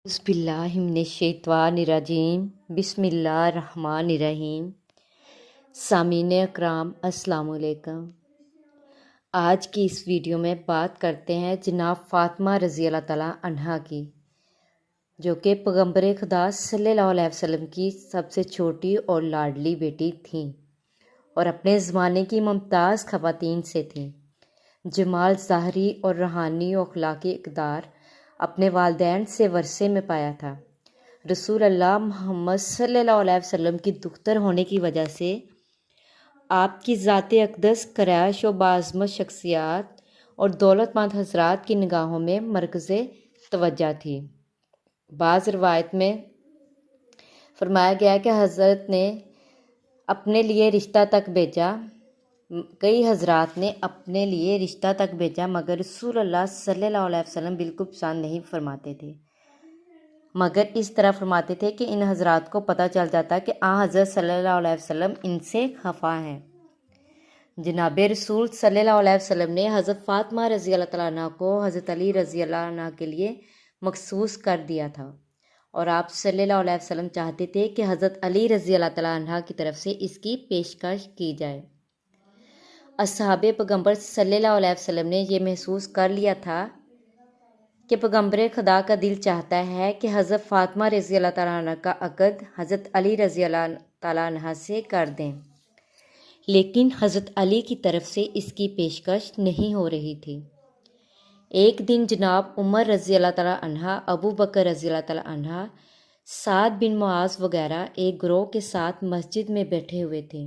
बिस्मिल्लाहिमिनश्शैतानिर्रजीम बिस्मिल्लाहिर्रहमानिर्रहीम। सामीन अकराम अस्सलाम वालेकुम। आज की इस वीडियो में बात करते हैं जनाब फ़ातिमा रज़ी अल्लाह तआला अन्हा की, जो कि पैगम्बर खुदा सल्लल्लाहु अलैहि वसल्लम की सबसे छोटी और लाडली बेटी थीं और अपने ज़माने की मुमताज़ ख़वातीन से थीं। जमाल ज़ाहरी और रूहानी और अखलाकी इक़दार अपने वालिदैन से वरसे में पाया था। रसूल अल्लाह मोहम्मद सल्लल्लाहु अलैहि वसल्लम की दुख्तर होने की वजह से आपकी ज़ात अक़दस करैश और बाज़मत शख्सियात और दौलतमंद हज़रात की निगाहों में मरकज़े तवज्जो थी। बाज़ रवायत में फरमाया गया कि हज़रत ने अपने लिए रिश्ता तक भेजा, कई हज़रात ने अपने लिए रिश्ता तक भेजा, मगर रसूल अल्लाह सल्लल्लाहु अलैहि वसल्लम बिल्कुल पसंद नहीं फरमाते थे, मगर इस तरह फरमाते थे कि इन हज़रात को पता चल जाता कि हज़रत सल्लल्लाहु अलैहि वसल्लम इनसे खफा हैं। जनाब रसूल सल्लल्लाहु अलैहि वसल्लम ने हज़रत फ़ातिमा रज़ी अल्लाह तआला अन्हा को हज़रत अली रज़ी अल्लाह अन्हा के लिए मखसूस कर दिया था और आप सल्लल्लाहु अलैहि वसल्लम चाहते थे कि हज़रत अली रज़ी अल्लाह तआला अन्हा की तरफ से इसकी पेशकश की जाए। असहाबे पैगम्बर सल्लल्लाहु अलैहि वसल्लम ने यह महसूस कर लिया था कि पैगम्बर खुदा का दिल चाहता है कि हज़रत फ़ातिमा रज़ी अल्लाह तआला अन्हा का अक़द हज़रत अली रज़ी अल्लाह तआला अन्हा से कर दें, लेकिन हज़रत अली की तरफ से इसकी पेशकश नहीं हो रही थी। एक दिन जनाब उमर रज़ी अल्लाह तआला अन्हा, अबू बकर रज़ी अल्लाह तआला अन्हा, साद बिन मुआज़ वगैरह एक ग्रोह के साथ मस्जिद में बैठे हुए थे।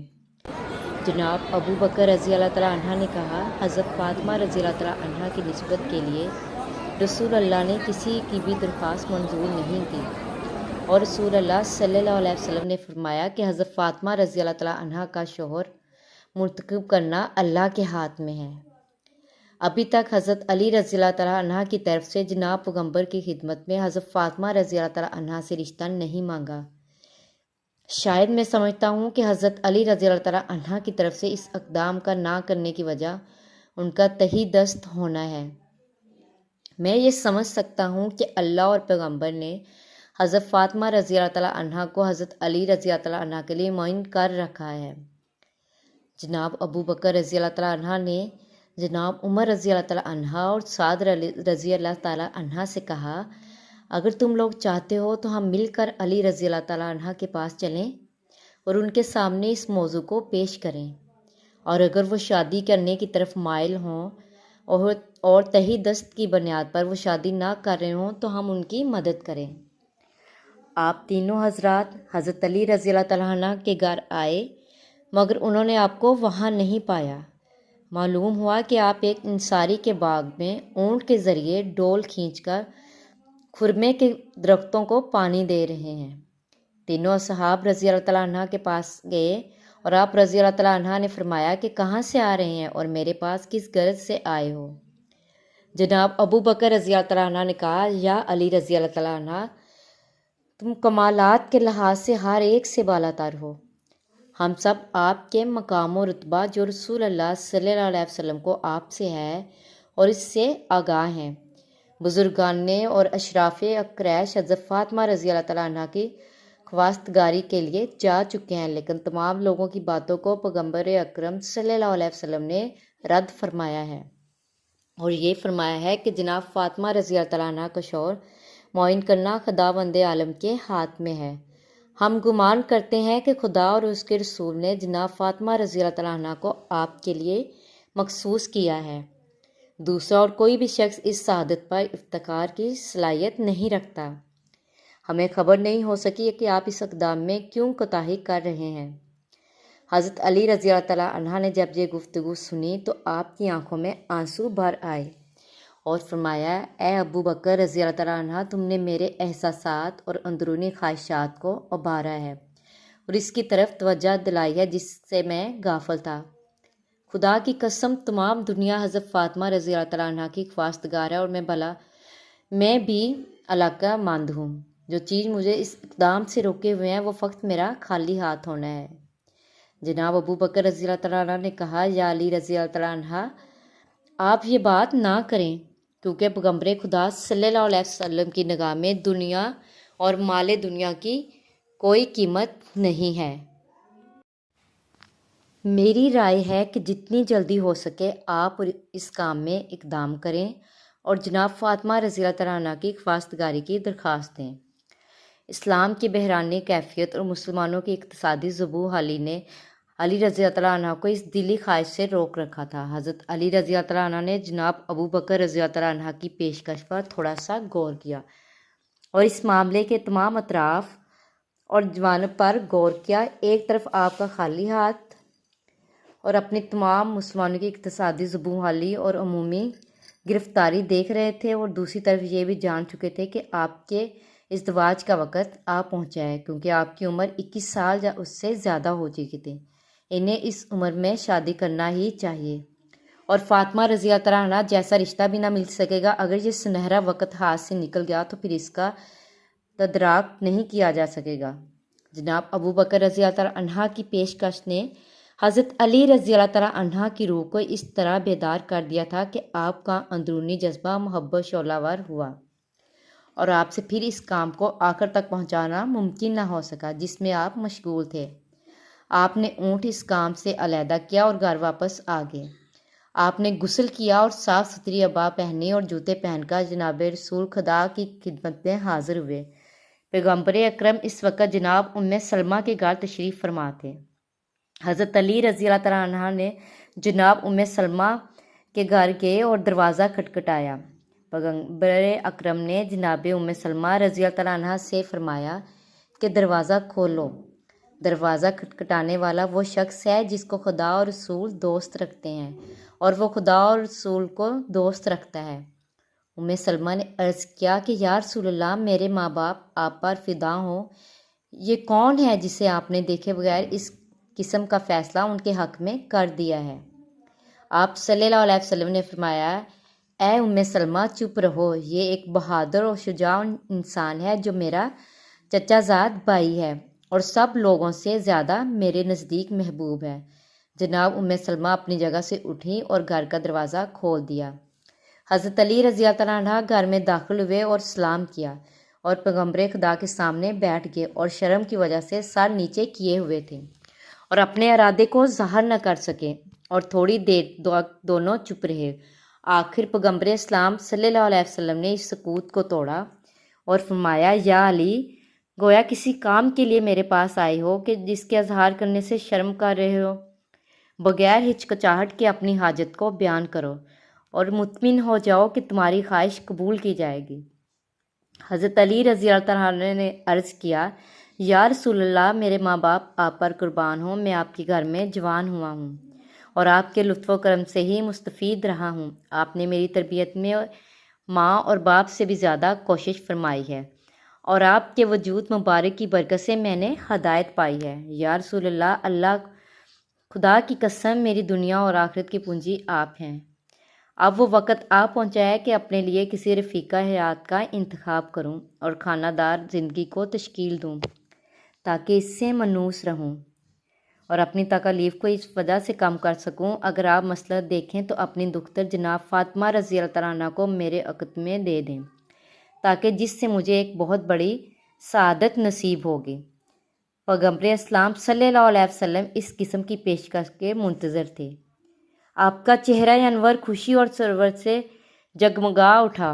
जनाब अबू बकर रज़ी अल्लाह तआला अन्हा ने कहा, हज़रत फ़ातिमा रज़ी अल्लाह तआला अन्हा की निस्बत के लिए रसूल अल्लाह ने किसी की भी दरख्वास्त मंजूर नहीं की और रसूल अल्लाह सल्लल्लाहु अलैहि वसल्लम ने फरमाया कि हज़रत फ़ातिमा रज़ी अल्लाह तआला अन्हा का शोहर मुंतखब करना अल्लाह के हाथ में है। अभी तक हज़रत अली रज़ी अल्लाह तआला अन्हा की तरफ से जनाब पैगम्बर की खिदमत में हज़रत फ़ातिमा रज़ी अल्लाह तआला अन्हा से रिश्ता नहीं मांगा। शायद मैं समझता हूँ कि हज़रत अली रज़ी अल्लाह तआला अन्हा की तरफ से इस इक़दाम का ना करने की वजह उनका तही दस्त होना है। मैं ये समझ सकता हूँ कि अल्लाह और पैगम्बर ने हज़रत फ़ातिमा रज़ी अल्लाह तआला अन्हा को हज़रत अली रज़ी अल्लाह तआला अन्हा के लिए मुअय्यन कर रखा है। जनाब अबू बकर रज़ी अल्लाह तआला अन्हा ने जनाब उमर रज़ी अल्लाह तआला अन्हा और साद रज़ी अल्लाह तआला अन्हा से कहा, अगर तुम लोग चाहते हो तो हम मिलकर अली रज़ी अल्लाह तआला अन्हा के पास चलें और उनके सामने इस मौजू को पेश करें, और अगर वो शादी करने की तरफ माइल हों और तही दस्त की बुनियाद पर वो शादी ना कर रहे हों तो हम उनकी मदद करें। आप तीनों हज़रात हज़रत अली रज़ी अल्लाह तआला अन्हा के घर आए, मगर उन्होंने आपको वहाँ नहीं पाया। मालूम हुआ कि आप एक इंसारी के बाग में ऊँट के ज़रिए डोल खींचकर खुरमे के दरख्तों को पानी दे रहे हैं। तीनों असहाब रज़ी अल्लाह तआला अन्हा के पास गए और आप रज़ी अल्लाह तआला अन्हा ने फरमाया कि कहाँ से आ रहे हैं और मेरे पास किस गर्ज से आए हो। जनाब अबू बकर रज़ी अल्लाह तआला अन्हा ने कहा, या अली रज़ी अल्लाह तआला अन्हा, तुम कमालात के लिहाज से हर एक से बालातर हो। हम सब आपके मकाम और रुतबा जो रसूल अल्लाह सल्लल्लाहु अलैहि वसल्लम को आपसे है और इससे आगाह हैं। बुजुर्गान और अशराफ क़ुरैश हज़रत फ़ातिमा रज़ी अल्लाह तआला अन्हा की ख्वास्तगारी के लिए जा चुके हैं, लेकिन तमाम लोगों की बातों को पैगम्बर अकरम सल्लल्लाहु अलैहि वसल्लम ने रद्द फरमाया है और ये फरमाया है कि जनाब फ़ातिमा रज़ी अल्लाह तआला अन्हा का शौहर मुअय्यन करना खुदावंद आलम के हाथ में है। हम गुमान करते हैं कि खुदा और उसके रसूल ने जनाब फ़ातिमा रज़ी अल्लाह तआला अन्हा को आपके लिए मखसूस किया है। दूसरा और कोई भी शख्स इस शहादत पर इफ्तिखार की सलाहियत नहीं रखता। हमें खबर नहीं हो सकी कि आप इस इक़दाम में क्यों कोताही कर रहे हैं। हज़रत अली रज़ी अल्लाह तआला अन्हा ने जब ये गुफ्तगू सुनी तो आपकी आंखों में आंसू भर आए और फरमाया, ए अबू बकर रज़ी अल्लाह तआला अन्हा, तुमने मेरे एहसासात और अंदरूनी ख्वाहिशात को उभारा है और इसकी तरफ तवज्जो दिलाई है जिससे मैं गाफिल था। खुदा की कसम, तमाम दुनिया हज़रत फ़ातिमा रज़ी अल्लाह तआला अन्हा की ख्वास्तगार है और मैं भी अलाका मंद हूँ। जो चीज़ मुझे इस इक़दाम से रोके हुए हैं वो फ़क्त मेरा खाली हाथ होना है। जनाब अबू बकर रज़ी अल्लाह तआला अन्हा ने कहा, या अली रज़ी अल्लाह तआला अन्हा, आप ये बात ना करें। کیونکہ پیغمبر خدا صلی اللہ علیہ وسلم کی نگاہ میں دنیا اور مال دنیا کی کوئی قیمت نہیں ہے۔ میری رائے ہے کہ جتنی جلدی ہو سکے آپ اس کام میں اقدام کریں اور جناب فاطمہ رضی اللہ تعالیٰ عنہ کی خواستگاری کی درخواست دیں۔ اسلام کی بحرانی کیفیت اور مسلمانوں کی اقتصادی ذبح حالی نے علی رضی اللہ تعالیٰ عنہ کو اس دلی خواہش سے روک رکھا تھا۔ حضرت علی رضی اللہ تعالیٰ عنہ نے جناب ابو بکر رضی اللہ تعالیٰ عنہ کی پیشکش پر تھوڑا سا غور کیا اور اس معاملے کے تمام اطراف اور جوانب پر غور کیا۔ ایک طرف آپ کا خالی ہاتھ اور اپنی تمام مسلمانوں کی اقتصادی ذبح حالی اور عمومی گرفتاری دیکھ رہے تھے، اور دوسری طرف یہ بھی جان چکے تھے کہ آپ کے ازدواج کا وقت آ پہنچا ہے، کیونکہ آپ کی عمر 21 سال یا اس سے زیادہ ہو چکی تھی۔ انہیں اس عمر میں شادی کرنا ہی چاہیے، اور فاطمہ رضی اللہ تعالیٰ عنہ جیسا رشتہ بھی نہ مل سکے گا۔ اگر یہ سنہرا وقت ہاتھ سے نکل گیا تو پھر اس کا تدارک نہیں کیا جا سکے گا۔ جناب ابو بکر رضی اللہ تعالیٰ عنہ کی پیشکش نے حضرت علی رضی اللہ تعالیٰ عنہ کی روح کو اس طرح بیدار کر دیا تھا کہ آپ کا اندرونی جذبہ محبت شعلہ ور ہوا، اور آپ سے پھر اس کام کو آخر تک پہنچانا ممکن نہ ہو سکا جس میں آپ مشغول تھے۔ آپ نے اونٹ اس کام سے علیحدہ کیا اور گھر واپس آ گئے۔ آپ نے غسل کیا اور صاف ستھری عبا پہنی اور جوتے پہن کر جناب رسول خدا کی خدمت میں حاضر ہوئے۔ پیغمبر اکرم اس وقت جناب ام سلمہ کے گھر تشریف فرما تھے۔ حضرت علی رضی اللہ تعالیٰ عنہ نے جناب ام سلمہ کے گھر گئے اور دروازہ کھٹکھٹایا۔ پیغمبر اکرم نے جناب ام سلمہ رضی اللہ تعالیٰ عنہ سے فرمایا کہ دروازہ کھولو۔ دروازہ کھٹکھٹانے والا وہ شخص ہے جس کو خدا اور رسول دوست رکھتے ہیں، اور وہ خدا اور رسول کو دوست رکھتا ہے۔ ام سلمہ نے عرض کیا کہ یا رسول اللہ، میرے ماں باپ آپ پر فدا ہوں، یہ کون ہے جسے آپ نے دیکھے بغیر اس قسم کا فیصلہ ان کے حق میں کر دیا ہے؟ آپ صلی اللہ علیہ وسلم نے فرمایا، اے ام سلمہ چپ رہو، یہ ایک بہادر اور شجاع انسان ہے جو میرا چچا زاد بھائی ہے اور سب لوگوں سے زیادہ میرے نزدیک محبوب ہے۔ جناب ام سلمہ اپنی جگہ سے اٹھی اور گھر کا دروازہ کھول دیا۔ حضرت علی رضی اللہ تعالیٰ عنہ گھر میں داخل ہوئے اور سلام کیا اور پیغمبر خدا کے سامنے بیٹھ گئے، اور شرم کی وجہ سے سر نیچے کیے ہوئے تھے اور اپنے ارادے کو ظاہر نہ کر سکے، اور تھوڑی دیر دونوں چپ رہے۔ آخر پیغمبر اسلام صلی اللہ علیہ وسلم نے اس سکوت کو توڑا اور فرمایا، یا علی، گویا کسی کام کے لیے میرے پاس آئے ہو کہ جس کے اظہار کرنے سے شرم کر رہے ہو۔ بغیر ہچکچاہٹ کے اپنی حاجت کو بیان کرو اور مطمئن ہو جاؤ کہ تمہاری خواہش قبول کی جائے گی۔ حضرت علی رضی اللہ تعالیٰ عنہ نے عرض کیا، یا رسول اللہ، میرے ماں باپ آپ پر قربان ہوں، میں آپ کے گھر میں جوان ہوا ہوں اور آپ کے لطف و کرم سے ہی مستفید رہا ہوں۔ آپ نے میری تربیت میں ماں اور باپ سے بھی زیادہ کوشش فرمائی ہے، اور آپ کے وجود مبارک کی برکت سے میں نے ہدایت پائی ہے۔ یا رسول اللہ، اللہ خدا کی قسم، میری دنیا اور آخرت کی پونجی آپ ہیں۔ اب وہ وقت آ پہنچا ہے کہ اپنے لیے کسی رفیقہ حیات کا انتخاب کروں اور خانہ دار زندگی کو تشکیل دوں تاکہ اس سے منوس رہوں اور اپنی تکالیف کو اس وجہ سے کم کر سکوں۔ اگر آپ مصلحت دیکھیں تو اپنی دختر جناب فاطمہ رضی اللہ تعالیٰ عنہ کو میرے عقد میں دے دیں، تاکہ جس سے مجھے ایک بہت بڑی سعادت نصیب ہوگی۔ پیغمبر اسلام صلی اللہ علیہ وسلم اس قسم کی پیشکش کے منتظر تھے۔ آپ کا چہرہ انور خوشی اور سرورت سے جگمگا اٹھا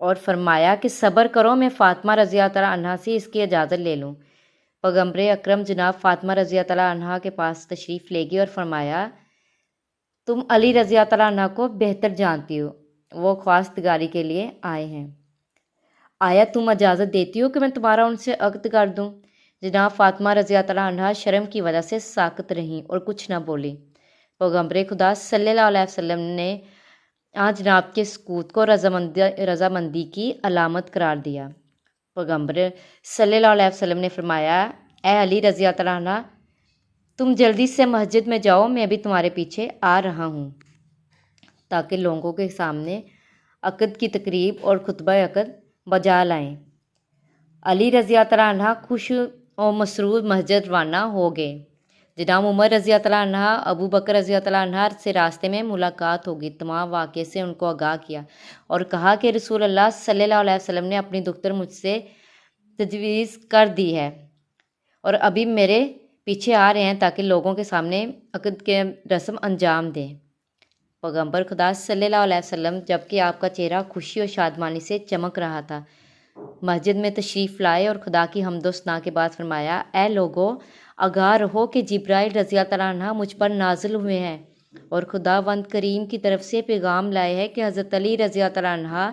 اور فرمایا کہ صبر کرو، میں فاطمہ رضی اللہ تعالیٰ عنہ سے اس کی اجازت لے لوں۔ پیغمبر اکرم جناب فاطمہ رضی اللہ تعالیٰ عنہ کے پاس تشریف لے گئے اور فرمایا، تم علی رضی اللہ تعالیٰ عنہ کو بہتر جانتی ہو، وہ خواستگاری کے لیے آئے ہیں، آیا تم اجازت دیتی ہو کہ میں تمہارا ان سے عقد کر دوں؟ جناب فاطمہ رضی اللہ تعالیٰ عنہ شرم کی وجہ سے ساکت رہیں اور کچھ نہ بولی۔ پیغمبر خدا صلی اللہ علیہ وسلم نے جناب کے سکوت کو رضامندی کی علامت قرار دیا۔ پیغمبر صلی اللہ علیہ وسلم نے فرمایا، اے علی رضی اللہ تعالیٰ عنہ، تم جلدی سے مسجد میں جاؤ، میں بھی تمہارے پیچھے آ رہا ہوں، تاکہ لوگوں کے سامنے عقد کی تقریب اور خطبہ عقد بجا لائیں۔ علی رضی اللہ تعالیٰ عنہ خوش و مسرور مسجد روانہ ہو گئے۔ जनाब उमर रज़ी अल्लाह तआला अन्हा अबू बकर रज़ी अल्लाह तआला अन्हा से रास्ते में मुलाकात होगी। तमाम वाक़े से उनको आगाह किया और कहा कि रसूल अल्लाह सल्लल्लाहु अलैहि वसल्लम ने अपनी दुख्तर मुझसे तजवीज़ कर दी है और अभी मेरे पीछे आ रहे हैं ताकि लोगों के सामने अक़द के रस्म अंजाम दें। पैगम्बर खुदा सल्लल्लाहु अलैहि वसल्लम जबकि आपका चेहरा खुशी और शादमानी से चमक रहा था, मस्जिद में तशरीफ़ लाए और खुदा की हम्दो सना के बाद फरमाया, ए लोगो, आगाह रहो कि जिब्राइल रज़ी अल्लाह तआला अन्हा मुझ पर नाजिल हुए हैं और खुदावंद करीम की तरफ से पैगाम लाए हैं कि हज़रत अली रज़ी अल्लाह तआला अन्हा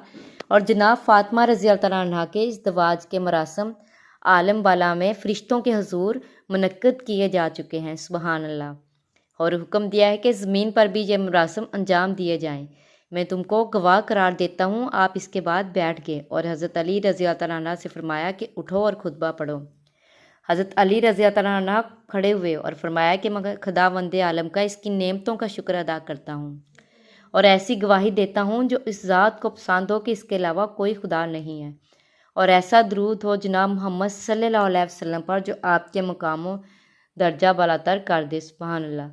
और जनाब फ़ातिमा रज़ी अल्लाह तआला अन्हा के इज़्दिवाज के मरासम आलम वाला में फ़रिश्तों के हुज़ूर मुनक्किद किए जा चुके हैं। सुबहान अल्लाह। और हुक्म दिया है कि ज़मीन पर भी ये मरासम अंजाम दिए जाएँ। मैं तुमको गवाह करार देता हूँ। आप इसके बाद बैठ गए और हज़रत अली रज़ी अल्लाह तआला अन्हा से फरमाया कि उठो और खुतबा पढ़ो। हज़रत अली रज़ी अल्लाह तआला अन्हा खड़े हुए और फरमाया कि मैं खुदावंद आलम का इसकी नेमतों का शुक्र अदा करता हूँ और ऐसी गवाही देता हूँ जो इस ज़ात को पसंद हो कि इसके अलावा कोई खुदा नहीं है, और ऐसा दरूद हो जनाब मोहम्मद सल्लल्लाहु अलैहि वसल्लम पर जो आपके मकामो दर्जा बालातर कर दे। सुबहान अल्लाह।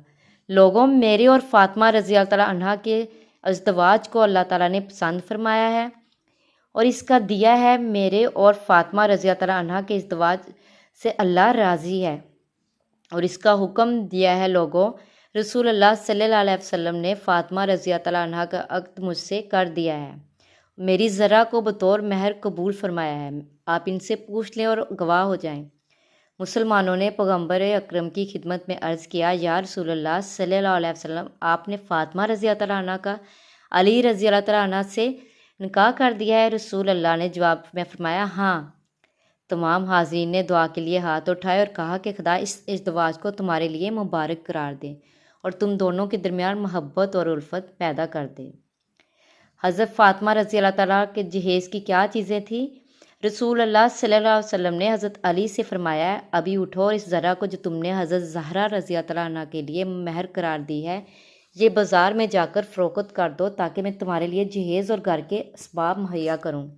लोगों, मेरे और फ़ातिमा रज़ी अल्लाह तआला अन्हा के इज़्दिवाज को अल्लाह ताला ने पसंद फरमाया है और इसका दिया है मेरे और फ़ातिमा रज़ी अल्लाह तआला अन्हा के इज़्दिवाज से अल्लाह राज़ी है और इसका हुक्म दिया है। लोगों, रसूल अल्लाह सल्लल्लाहु अलैहि वसल्लम ने फ़ातिमा रज़ी अल्लाह तआला अन्हा का अक़्द मुझसे कर दिया है, मेरी ज़रा को बतौर महर कबूल फरमाया है। आप इनसे पूछ लें और गवाह हो जाएं। मुसलमानों ने पैगम्बर अकरम की खिदमत में अर्ज़ किया, या रसूलल्लाह सल्लल्लाहु अलैहि वसल्लम, आपने फ़ातिमा रज़ी अल्लाह तआला अन्हा का अली रज़ी अल्लाह तआला अन्हा से निकाह कर दिया है? रसूल अल्लाह ने जवाब में फरमाया, हाँ। तमाम हाज़रीन ने दुआ के लिए हाथ उठाए और कहा कि खुदा इस इज़्दिवाज को तुम्हारे लिए मुबारक करार दे और तुम दोनों के दरमियान मोहब्बत और उल्फत पैदा कर दे। हज़रत फ़ातिमा रज़ी अल्लाह तआला के जहेज़ की क्या चीज़ें थी? रसूल अल्लाह सल्लल्लाहु अलैहि वसल्लम ने हज़रत अली से फरमाया, अभी उठो और इस ज़रा को जो तुमने हज़रत ज़हरा रज़ी अल्लाह तआला अन्हा के लिए महर करार दी है, ये बाज़ार में जाकर फ़रोख्त कर दो ताकि मैं तुम्हारे लिए जहेज़ और घर के असबाब मुहैया करूँ।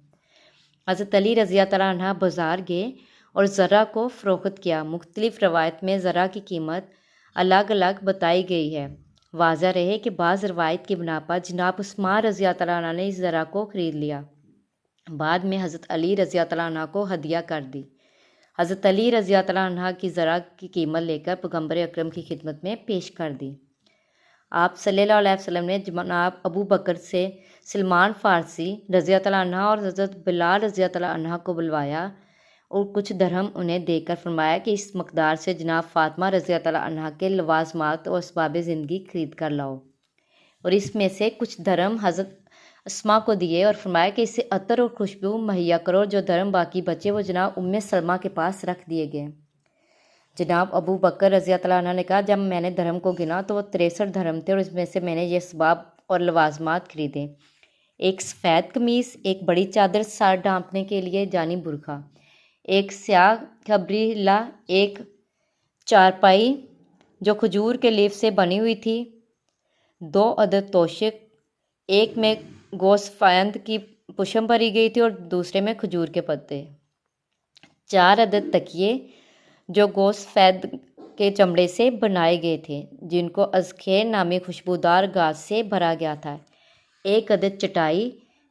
हज़रत अली रज़ी अल्लाह तआला अन्हा बाज़ार गए और ज़रा को फ़रोख्त किया। मुख्तलिफ़ रवायत में ज़रा की कीमत अलग अलग बताई गई है। वाज़ह रहे कि बाज़ रवायत की बिना पर जनाब उस्मान रज़ी अल्लाह तआला अन्हा ने इस ज़रा को ख़रीद लिया, बाद में हज़रत अली रज़ी अल्लाह तआला अन्हा को हदिया कर दी। हज़रत अली रज़ी अल्लाह तआला अन्हा की ज़रा की कीमत लेकर पैगम्बर अकरम की खिदमत में पेश कर दी। आप सल्लल्लाहु अलैहि वसल्लम ने जनाब अबू बकर से सलमान फ़ारसी रज़ी अल्लाह तआला अन्हा और हज़रत बिलाल रज़ी अल्लाह तआला अन्हा को बुलवाया और कुछ दरहम उन्हें देकर फरमाया कि इस मकदार से जनाब फ़ातिमा रज़ी अल्लाह तआला अन्हा के लवाज़मात और असबाब ज़िंदगी खरीद कर लाओ, और इसमें से कुछ दरहम हज़रत अस्मा को दिए और फरमाया कि इससे अतर और खुशबू मुहैया करो। जो दरहम बाकी बचे वो जनाब उम्मे सलमा के पास रख दिए गए। जनाब अबू बकर रज़ी अल्लाह अन्हा ने कहा, जब मैंने धर्म को गिना तो वो 63 धर्म थे और इसमें से मैंने ये असबाब और लवाजमात खरीदे, एक सफ़ेद कमीज़, एक बड़ी चादर सर ढांपने के लिए जानी बुरखा, एक स्याह खबरीला, एक चारपाई जो खजूर के लीफ से बनी हुई थी, 2 अदद तोशक, एक में गोसफायंद की पुशम भरी गई थी और दूसरे में खजूर के पत्ते, 4 अदद तकिए जो गोसफैद के चमड़े से बनाए गए थे जिनको अज़खेर नामी खुशबूदार गाज से भरा गया था, 1 अदद चटाई,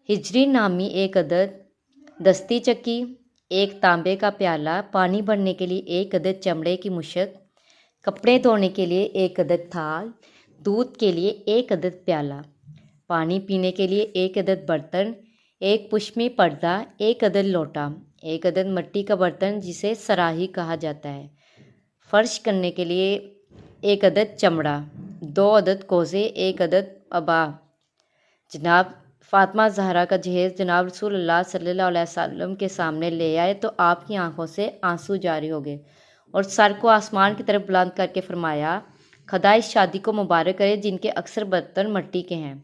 हिजरी नामी 1 अदद दस्ती चक्की, 1 तांबे का प्याला, पानी भरने के लिए 1 अदद चमड़े की मुशक, कपड़े धोने के लिए 1 अदद थाल, दूध के लिए 1 अदद प्याला, पानी पीने के लिए 1 अदद बर्तन, 1 पुश्मी पर्दा, 1 अदद लोटा, 1 अदद मिट्टी का बर्तन जिसे सराही कहा जाता है, फ़र्श करने के लिए 1 अदद चमड़ा, 2 अदद कोज़े, 1 अदद अबा। जनाब फ़ातिमा ज़हरा का जहेज़ जनाब रसूलुल्लाह सल्लल्लाहु अलैहि वसल्लम के सामने ले आए तो आपकी आंखों से आंसू जारी हो गए और सर को आसमान की तरफ बुलंद करके फरमाया, खुदा इस शादी को मुबारक करे जिनके अक्सर बर्तन मिट्टी के हैं।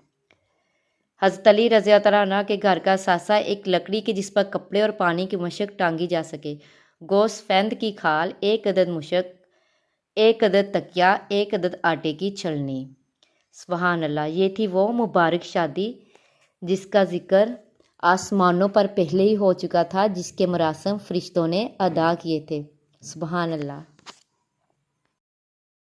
हज़रत अली रज़ी अल्लाह अन्हा के घर का सासा एक लकड़ी की जिस पर कपड़े और पानी की मुशक टांगी जा सके, गोसफैंद की खाल, 1 अदद मुशक, 1 अदद तकिया, 1 अदद आटे की छलनी। सुबहान अल्लाह। ये थी वो मुबारक शादी जिसका ज़िक्र आसमानों पर पहले ही हो चुका था, जिसके मरासम फ़रिश्तों ने अदा किए थे। सुबहान अल्लाह।